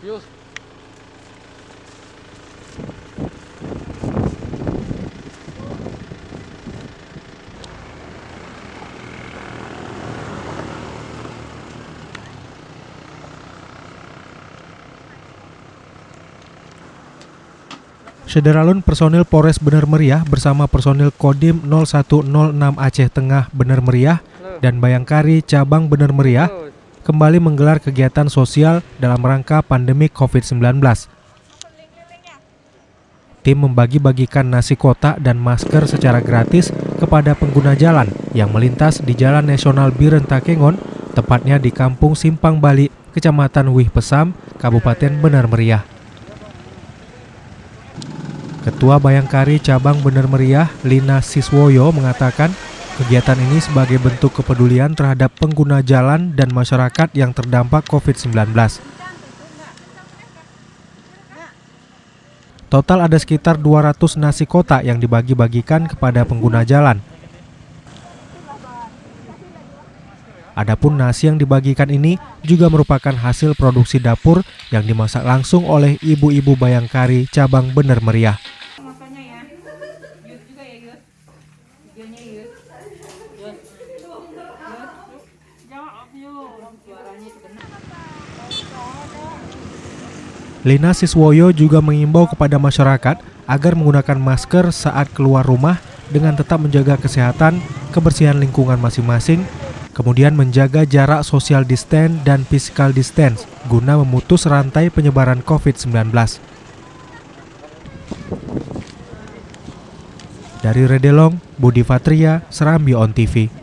Yus. Sederalun personil Polres Bener Meriah bersama personil Kodim 0106 Aceh Tengah Bener Meriah dan Bayangkari Cabang Bener Meriah kembali menggelar kegiatan sosial dalam rangka pandemi COVID-19. Tim membagi-bagikan nasi kotak dan masker secara gratis kepada pengguna jalan yang melintas di Jalan Nasional Biren Takengon, tepatnya di Kampung Simpang Bali, Kecamatan Wih Pesam, Kabupaten Bener Meriah. Ketua Bayangkari Cabang Bener Meriah, Lina Siswoyo, mengatakan kegiatan ini sebagai bentuk kepedulian terhadap pengguna jalan dan masyarakat yang terdampak COVID-19. Total ada sekitar 200 nasi kotak yang dibagi-bagikan kepada pengguna jalan. Adapun nasi yang dibagikan ini juga merupakan hasil produksi dapur yang dimasak langsung oleh ibu-ibu Bayangkari Cabang Bener Meriah. Lina Siswoyo juga mengimbau kepada masyarakat agar menggunakan masker saat keluar rumah dengan tetap menjaga kesehatan, kebersihan lingkungan masing-masing, kemudian menjaga jarak social distance dan physical distance guna memutus rantai penyebaran COVID-19. Dari Redelong, Budi Fatria, Serambi On TV.